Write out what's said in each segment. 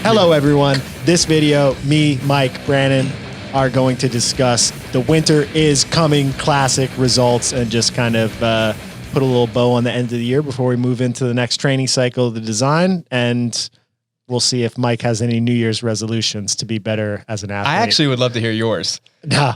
Hello, everyone. This video, me, Mike, Brandon are going to discuss the Winter is Coming Classic results and just kind of put a little bow on the end of the year before we move into the next training cycle of the design. And we'll see if Mike has any New Year's resolutions to be better as an athlete. I actually would love to hear yours. No.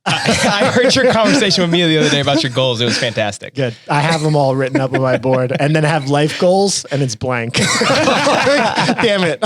I heard your conversation with me the other day about your goals. It was fantastic. Good. I have them all written up on my board, and then I have life goals, and it's blank. Damn it.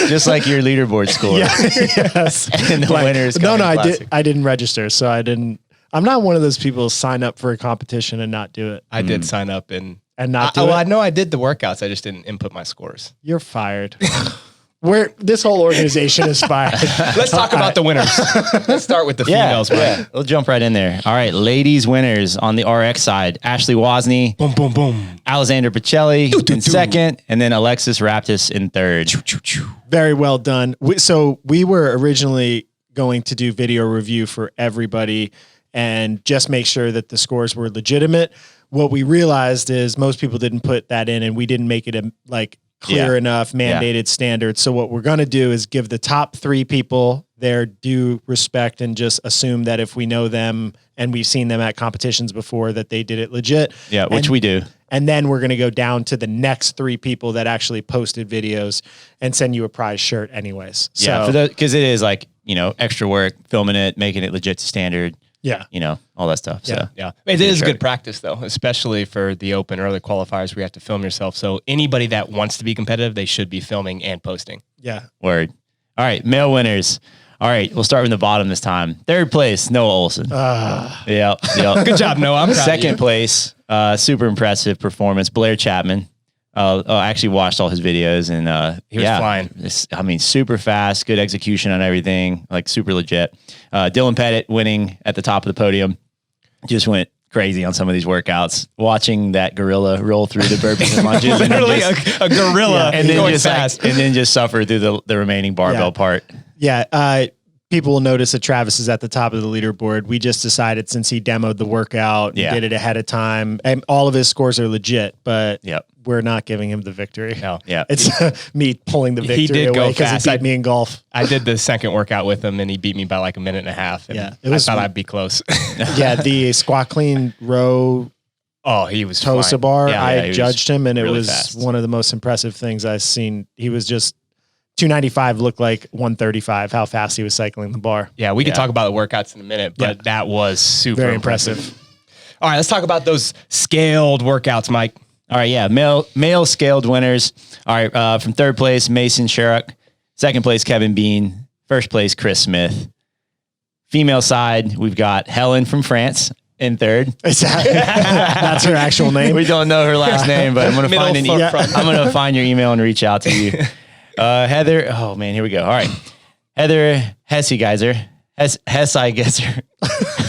Just like your leaderboard score. Yeah, yes. And the winners. No, I didn't register, so I'm not one of those people who sign up for a competition and not do it. I did sign up and not do it. Well, I know I did the workouts. I just didn't input my scores. You're fired. This whole organization is fired. Let's talk about the winners. Let's start with the females. Yeah, we'll jump right in there. All right, ladies winners on the RX side: Ashley Wozni, Boom, boom, boom. Alexander Pacelli in second, and then Alexis Raptis in third. Very well done. So we were originally going to do video review for everybody and just make sure that the scores were legitimate. What we realized is most people didn't put that in, and we didn't make it clear enough mandated standard. So what we're going to do is give the top 3 people their due respect and just assume that if we know them and we've seen them at competitions before, that they did it legit. Yeah, which we do. And then we're going to go down to the next 3 people that actually posted videos and send you a prize shirt anyways. Yeah, so, because it is extra work, filming it, making it legit to standard. Yeah. All that stuff. Yeah. So yeah, it is good practice though, especially for the open early qualifiers where you have to film yourself. So anybody that wants to be competitive, they should be filming and posting. Yeah. Word. All right, male winners. All right, we'll start from the bottom this time. Third place, Noah Olson. Yep. Good job, Noah. I'm proud of Second you. place, super impressive performance, Blair Chapman. I actually watched all his videos and he was flying. Super fast, good execution on everything, super legit. Dylan Pettit winning at the top of the podium. Just went crazy on some of these workouts. Watching that gorilla roll through the burpees and lunges, Literally a gorilla, and then going just fast. and then just suffer through the remaining barbell part. Yeah. People will notice that Travis is at the top of the leaderboard. We just decided, since he demoed the workout, did it ahead of time, and all of his scores are legit, but we're not giving him the victory. No. Yeah. It's me pulling the victory He did away go because fast. he beat me in golf. I did the second workout with him and he beat me by like a minute and a half. And I thought I'd be close. Yeah. The squat clean row. Oh, he was Tosa bar. Yeah, I judged him, and it really was fast. one of the most impressive things I've seen. He was just 295 looked like 135, how fast he was cycling the bar. Yeah, we could talk about the workouts in a minute, but that was super Very impressive. All right, let's talk about those scaled workouts, Mike. All right, yeah, male scaled winners. All right, from third place, Mason Sherrock. Second place, Kevin Bean. First place, Chris Smith. Female side, we've got Helen from France in third. That's her actual name. We don't know her last name, but I'm gonna find your email and reach out to you. Heather. Oh man, here we go. All right, Heather Hesse-Geiser. Hesse-Geiser.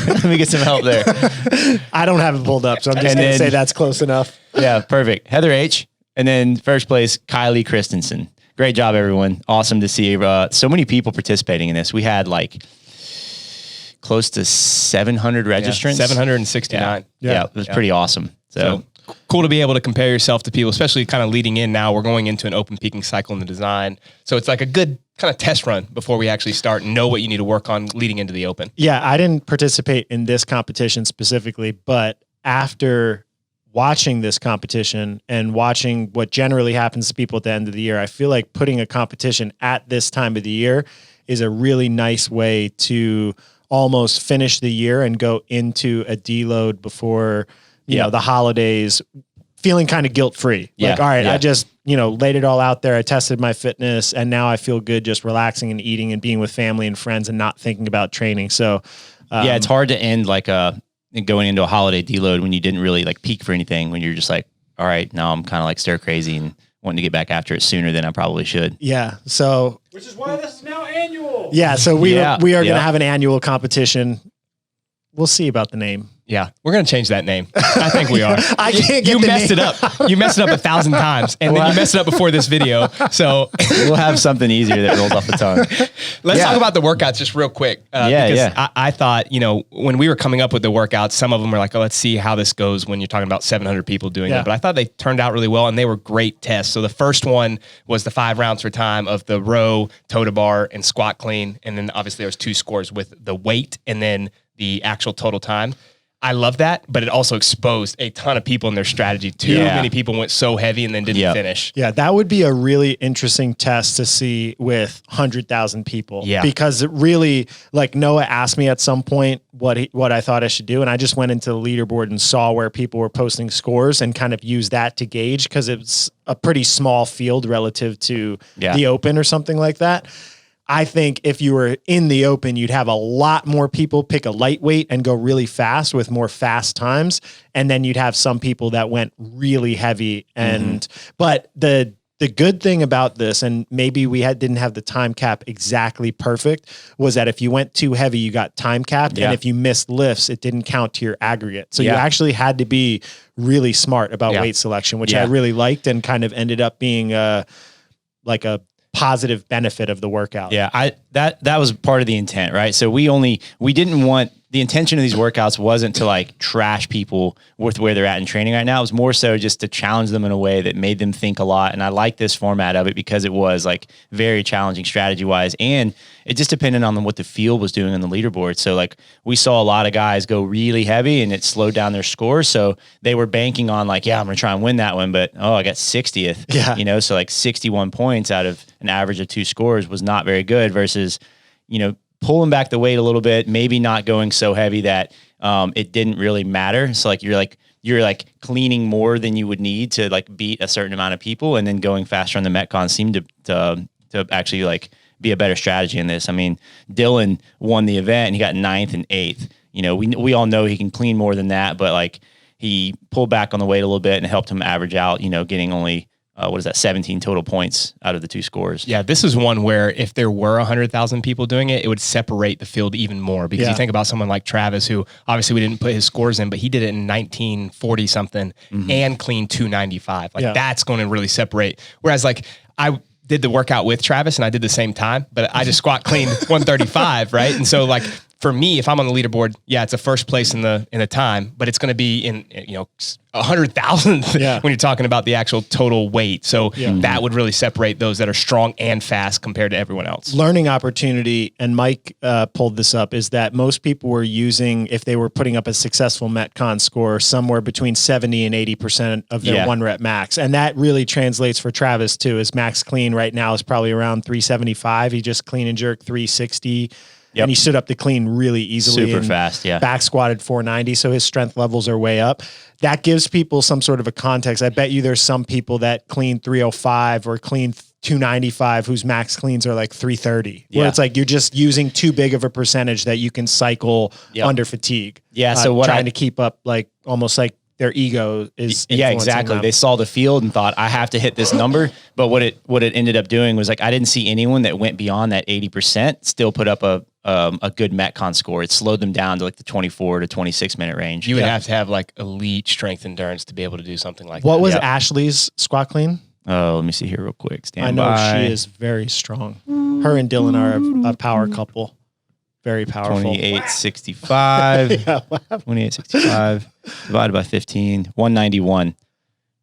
Let me get some help there. I don't have it pulled up, so I'm just going to say that's close enough. Yeah, perfect. Heather H. And then first place, Kylie Christensen. Great job, everyone. Awesome to see so many people participating in this. We had close to 700 registrants. 769. Yeah, it was pretty awesome. So cool to be able to compare yourself to people, especially kind of leading in now. We're going into an open peaking cycle in the design. So it's like a good kind of test run before we actually start and know what you need to work on leading into the open. Yeah, I didn't participate in this competition specifically, but after watching this competition and watching what generally happens to people at the end of the year, I feel like putting a competition at this time of the year is a really nice way to almost finish the year and go into a deload before the holidays, feeling kind of guilt-free. All right, I just, laid it all out there. I tested my fitness and now I feel good just relaxing and eating and being with family and friends and not thinking about training. So, it's hard to end going into a holiday deload when you didn't really peak for anything, when you're just all right, now I'm kind of stir crazy and wanting to get back after it sooner than I probably should. Yeah. So, which is why this is now annual. Yeah. So we are going to have an annual competition. We'll see about the name. Yeah, we're gonna change that name. I think we are. I can't get you the messed name. it up. You messed it up 1,000 times, and then you messed it up before this video. So We'll have something easier that rolls off the tongue. let's Yeah. talk about the workouts just real quick. Because I thought, when we were coming up with the workouts, some of them were like, oh, let's see how this goes when you're talking about 700 people doing Yeah. it. But I thought they turned out really well, and they were great tests. So the first one was the 5 rounds for time of the row, toe to bar, and squat clean. And then obviously there was 2 scores with the weight and then the actual total time. I love that, but it also exposed a ton of people in their strategy. Too many people went so heavy and then didn't finish. Yeah, that would be a really interesting test to see with 100,000 people. Yeah. Because it really, like Noah asked me at some point what I thought I should do. And I just went into the leaderboard and saw where people were posting scores and kind of used that to gauge, because it's a pretty small field relative to the open or something like that. I think if you were in the open, you'd have a lot more people pick a lightweight and go really fast with more fast times. And then you'd have some people that went really heavy. And, but the good thing about this, and maybe we didn't have the time cap exactly perfect, was that if you went too heavy, you got time capped. And if you missed lifts, it didn't count to your aggregate. So you actually had to be really smart about weight selection, which I really liked and kind of ended up being like a positive benefit of the workout. Yeah, that was part of the intent, right? So we didn't want, the intention of these workouts wasn't to like trash people with where they're at in training right now. It was more so just to challenge them in a way that made them think a lot. And I like this format of it because it was like very challenging strategy wise. And it just depended on what the field was doing on the leaderboard. So like we saw a lot of guys go really heavy and it slowed down their scores. So they were banking on like, I'm going to try and win that one, but I got 60th, so like 61 points out of an average of 2 scores was not very good versus, pulling back the weight a little bit, maybe not going so heavy that it didn't really matter. So like you're like cleaning more than you would need to like beat a certain amount of people, and then going faster on the Metcon seemed to actually like be a better strategy in this. I mean, Dylan won the event and he got 9th and 8th. We all know he can clean more than that, but like he pulled back on the weight a little bit and helped him average out, getting only 17 total points out of the 2 scores. Yeah, this is one where if there were 100,000 people doing it, it would separate the field even more, because you think about someone like Travis, who obviously we didn't put his scores in, but he did it in 1940 something and cleaned 295. Like that's going to really separate. Whereas like I did the workout with Travis and I did the same time, but I just squat cleaned 135, right? And so like for me, if I'm on the leaderboard, it's a first place in the time, but it's going to be in 100,000 when you're talking about the actual total weight. So that would really separate those that are strong and fast compared to everyone else. Learning opportunity, and Mike pulled this up, is that most people were using, if they were putting up a successful Metcon score, somewhere between 70 and 80% of their 1 rep max. And that really translates for Travis too. His max clean right now is probably around 375. He just clean and jerk 360. And he stood up to clean really easily. Super fast, back squatted 490, so his strength levels are way up. That gives people some sort of a context. I bet you there's some people that clean 305 or clean 295 whose max cleans are like 330. Where it's like you're just using too big of a percentage that you can cycle under fatigue. So trying to keep up, like almost like their ego is exactly. them. They saw the field and thought, I have to hit this number. But what it ended up doing was like I didn't see anyone that went beyond that 80% still put up a good Metcon score. It slowed them down to like the 24 to 26 minute range. You would have to have like elite strength endurance to be able to do something like that. What was Ashley's squat clean? Oh, let me see here real quick. I know she is very strong. Her and Dylan are a power couple. Very powerful. 2865. 2865 divided by 15. 191.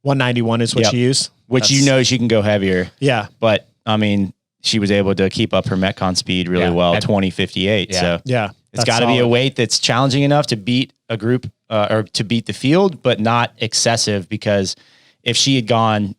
191 is what she used? Which she can go heavier. Yeah. But I mean, she was able to keep up her Metcon speed really well, 2058. So it's got to be a weight that's challenging enough to beat a group or to beat the field, but not excessive, because if she had gone,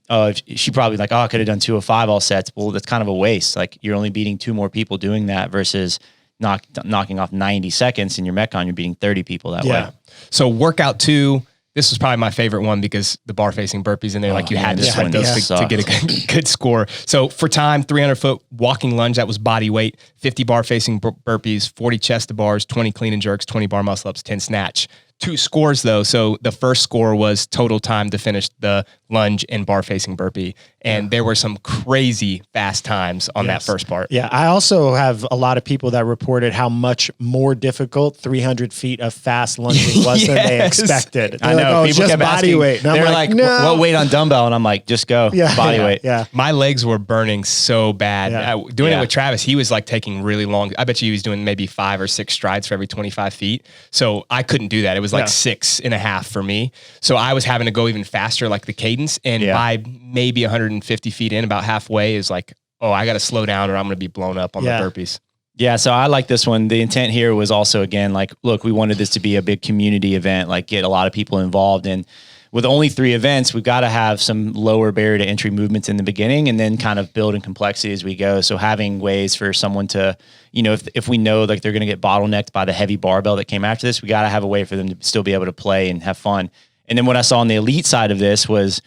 she probably like, I could have done 205 all sets. Well, that's kind of a waste. Like you're only beating 2 more people doing that versus knocking off 90 seconds in your Metcon, you're beating 30 people that way. So workout 2, this was probably my favorite one because the bar facing burpees in there, you had to sweat those to get a good score. So for time, 300 foot walking lunge, that was body weight, 50 bar facing burpees, 40 chest to bars, 20 clean and jerks, 20 bar muscle ups, 10 snatch. 2 scores though. So the first score was total time to finish the lunge and bar facing burpee. And there were some crazy fast times on that first part. Yeah. I also have a lot of people that reported how much more difficult 300 feet of fast lunging was than they expected. They're I know. Like, oh, people just kept body asking, weight. And they're like, no. what weight on dumbbell? And I'm like, just go body weight. Yeah. My legs were burning so bad. Yeah. Doing it with Travis, he was like taking really long. I bet you he was doing maybe 5 or 6 strides for every 25 feet. So I couldn't do that. It was like 6.5 for me. So I was having to go even faster, like the cadence. And by maybe 150 feet in, about halfway, is like, oh, I got to slow down or I'm going to be blown up on the burpees. Yeah, so I like this one. The intent here was also, again, like, look, we wanted this to be a big community event, like get a lot of people involved. And with only 3 events, we've got to have some lower barrier to entry movements in the beginning and then kind of build in complexity as we go. So having ways for someone to, you know, if we know like they're going to get bottlenecked by the heavy barbell that came after this, we got to have a way for them to still be able to play and have fun. And then what I saw on the elite side of this was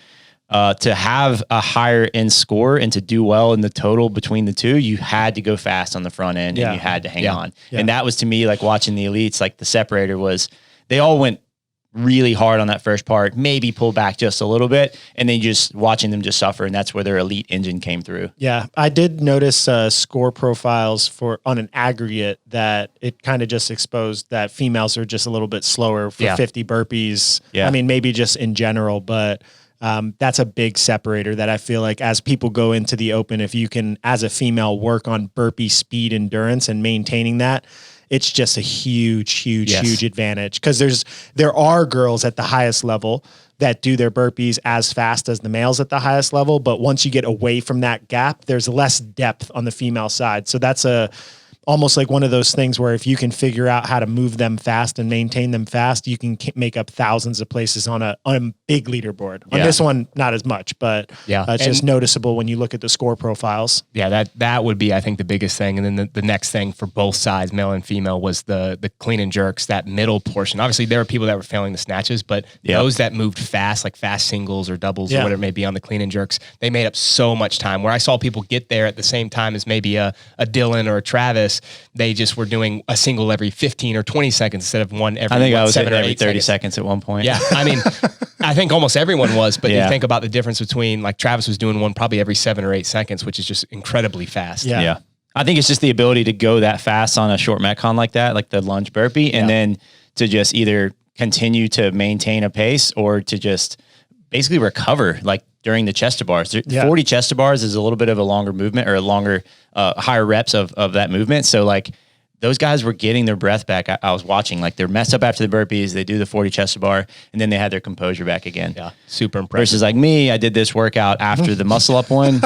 to have a higher end score and to do well in the total between the two, you had to go fast on the front end and you had to hang on. And that was, to me, like watching the elites, like the separator was, they all went really hard on that first part, maybe pull back just a little bit, and then just watching them just suffer. And that's where their elite engine came through. Yeah. I did notice score profiles on an aggregate that it kind of just exposed that females are just a little bit slower for 50 burpees. I mean, maybe just in general, but that's a big separator that I feel like as people go into the open, if you can, as a female, work on burpee speed endurance and maintaining that, it's just a huge advantage. Because there are girls at the highest level that do their burpees as fast as the males at the highest level. But once you get away from that gap, there's less depth on the female side. So that's almost like one of those things where if you can figure out how to move them fast and maintain them fast, you can make up thousands of places on a big leaderboard. On this one, not as much, but it's just noticeable when you look at the score profiles. Yeah, that would be, I think, the biggest thing. And then the next thing for both sides, male and female, was the clean and jerks, that middle portion. Obviously, there were people that were failing the snatches, but those that moved fast, like fast singles or doubles or whatever it may be on the clean and jerks, they made up so much time. Where I saw people get there at the same time as maybe a Dylan or a Travis, they just were doing a single every 15 or 20 seconds instead of one every, I think I was 7 or 8 every 30 seconds. seconds at one point. Yeah. I mean, I think almost everyone was, but you think about the difference between, like, Travis was doing one probably every 7 or 8 seconds, which is just incredibly fast. Yeah. I think it's just the ability to go that fast on a short Metcon like that, like the lunge burpee, and then to just either continue to maintain a pace or to just basically recover, like during the chest to bars. 40 chest to bars is a little bit of a longer movement or a longer, higher reps of that movement. So like those guys were getting their breath back. I was watching, like they're messed up after the burpees. They do the 40 chest to bar and then they had their composure back again. Yeah. Super impressive. Versus like me, I did this workout after the muscle up one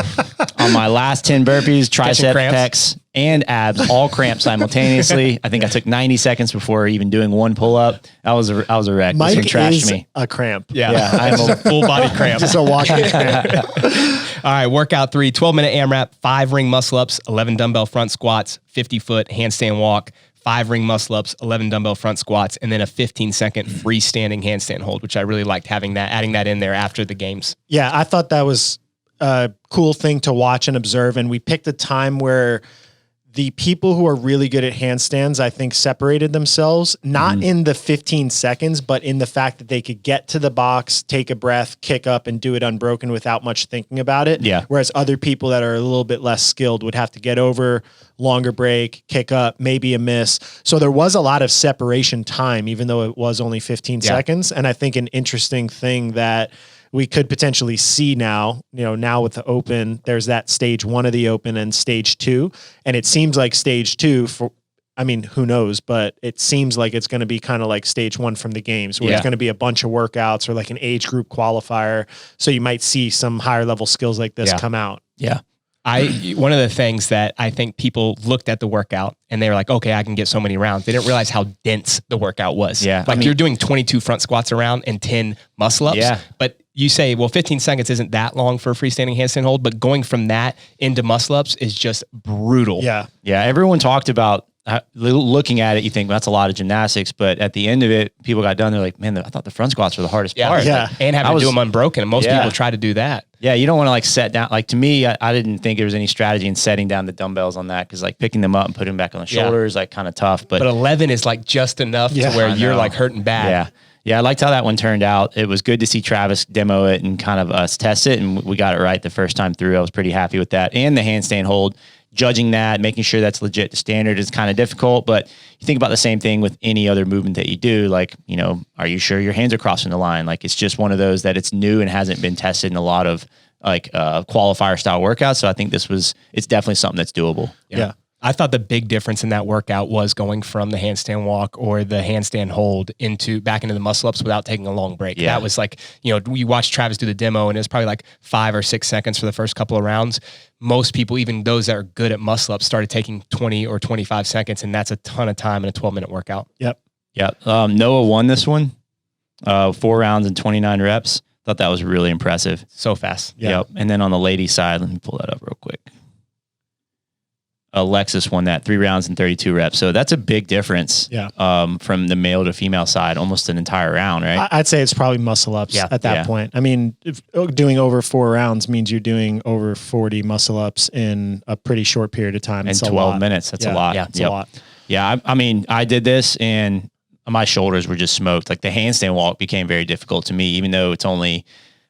on my last 10 burpees, tricep, pecs, and abs, all cramped simultaneously. I think I took 90 seconds before even doing one pull up. I was a wreck. Mike this one trashed is me. a cramp. Yeah. I'm a full body cramp. Just a walking cramp. All right. Workout 3, 12-minute AMRAP, 5 ring muscle ups, 11 dumbbell front squats, 50-foot handstand walk, 5 ring muscle ups, 11 dumbbell front squats, and then a 15-second freestanding handstand hold, which I really liked adding that in there after the games. Yeah. I thought that was a cool thing to watch and observe. And we picked a time where the people who are really good at handstands, I think, separated themselves, not in the 15 seconds, but in the fact that they could get to the box, take a breath, kick up, and do it unbroken without much thinking about it. Yeah. Whereas other people that are a little bit less skilled would have to get over, longer break, kick up, maybe a miss. So there was a lot of separation time, even though it was only 15 seconds. And I think an interesting thing that we could potentially see now with the open, there's that stage 1 of the open and stage 2. And it seems like stage 2 who knows, but it seems like it's going to be kind of like stage 1 from the games where it's going to be a bunch of workouts or like an age group qualifier. So you might see some higher level skills like this come out. Yeah. One of the things that I think people looked at the workout and they were like, okay, I can get so many rounds. They didn't realize how dense the workout was. Yeah. Like you're doing 22 front squats around and 10 muscle ups. Yeah. But you say, well, 15 seconds isn't that long for a freestanding handstand hold, but going from that into muscle ups is just brutal. Yeah. Yeah. Everyone talked about looking at it, you think, well, that's a lot of gymnastics. But at the end of it, people got done. They're like, man, I thought the front squats were the hardest part. Yeah. Like, And having to do them unbroken. And most people try to do that. Yeah, you don't want to like set down. Like to me, I didn't think there was any strategy in setting down the dumbbells on that because like picking them up and putting them back on the shoulders, like kind of tough. But 11 is like just enough to where you're like hurting bad. Yeah. Yeah, I liked how that one turned out. It was good to see Travis demo it and kind of us test it, and we got it right the first time through. I was pretty happy with that. And the handstand hold, judging that, making sure that's legit to standard is kind of difficult, but you think about the same thing with any other movement that you do, like, you know, are you sure your hands are crossing the line? Like, it's just one of those that it's new and hasn't been tested in a lot of like qualifier style workouts. So I think it's definitely something that's doable. Yeah. I thought the big difference in that workout was going from the handstand walk or the handstand hold back into the muscle ups without taking a long break. Yeah. That was like, you know, you watched Travis do the demo and it was probably like 5 or 6 seconds for the first couple of rounds. Most people, even those that are good at muscle ups, started taking 20 or 25 seconds, and that's a ton of time in a 12-minute workout. Yep. Noah won this one, 4 rounds and 29 reps. Thought that was really impressive. So fast. Yep. And then on the ladies side, let me pull that up real quick. Alexis won that 3 rounds and 32 reps. So that's a big difference from the male to female side, almost an entire round, right? I'd say it's probably muscle ups at that point. I mean, if doing over 4 rounds means you're doing over 40 muscle ups in a pretty short period of time. In 12 minutes. That's a lot. Yeah, it's a lot. Yeah, I mean, I did this and my shoulders were just smoked. Like the handstand walk became very difficult to me, even though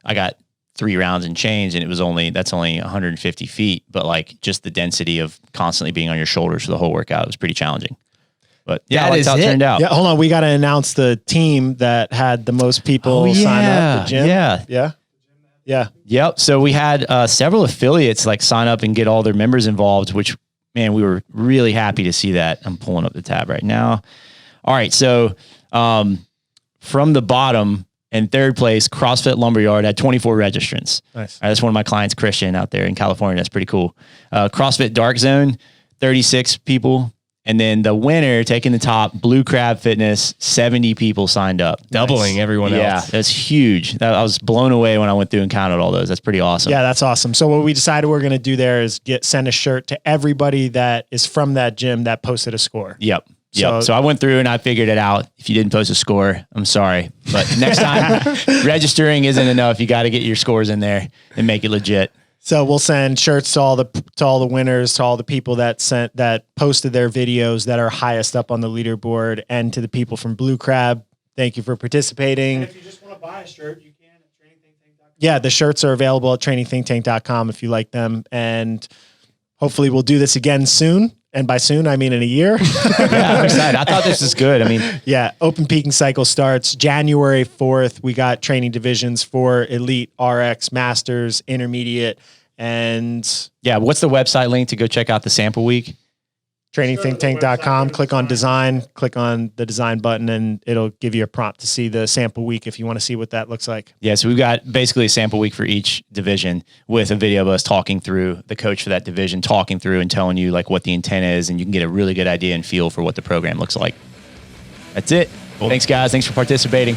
I got 3 rounds and change, and that's only 150 feet. But like just the density of constantly being on your shoulders for the whole workout was pretty challenging. But yeah, that's how it turned out. Yeah, hold on. We got to announce the team that had the most people sign up. The gym. Yeah. Yep. So we had several affiliates like sign up and get all their members involved, which, man, we were really happy to see that. I'm pulling up the tab right now. All right. So from the bottom, in 3rd place, CrossFit Lumberyard had 24 registrants. Nice. That's one of my clients, Christian, out there in California. That's pretty cool. CrossFit Dark Zone, 36 people. And then the winner taking the top, Blue Crab Fitness, 70 people signed up. Doubling everyone else. Yeah, that's huge. I was blown away when I went through and counted all those. That's pretty awesome. Yeah, that's awesome. So what we decided we're going to do there is send a shirt to everybody that is from that gym that posted a score. Yep. So I went through and I figured it out. If you didn't post a score, I'm sorry. But next time, registering isn't enough. You got to get your scores in there and make it legit. So we'll send shirts to all the winners, to all the people that posted their videos that are highest up on the leaderboard, and to the people from Blue Crab. Thank you for participating. And if you just want to buy a shirt, you can at trainingthinktank.com. Yeah, the shirts are available at trainingthinktank.com if you like them. And hopefully we'll do this again soon. And by soon, I mean in a year. Yeah, I'm excited. I thought this was good. I mean, yeah, open peaking cycle starts January 4th. We got training divisions for Elite, RX, Masters, Intermediate, and yeah. What's the website link to go check out the sample week? trainingthinktank.com. Click on design, click on the design button, and it'll give you a prompt to see the sample week if you want to see what that looks like. Yeah, so we've got basically a sample week for each division with a video of us talking through, the coach for that division talking through and telling you like what the intent is, and you can get a really good idea and feel for what the program looks like. That's it. Cool. Thanks, guys. Thanks for participating.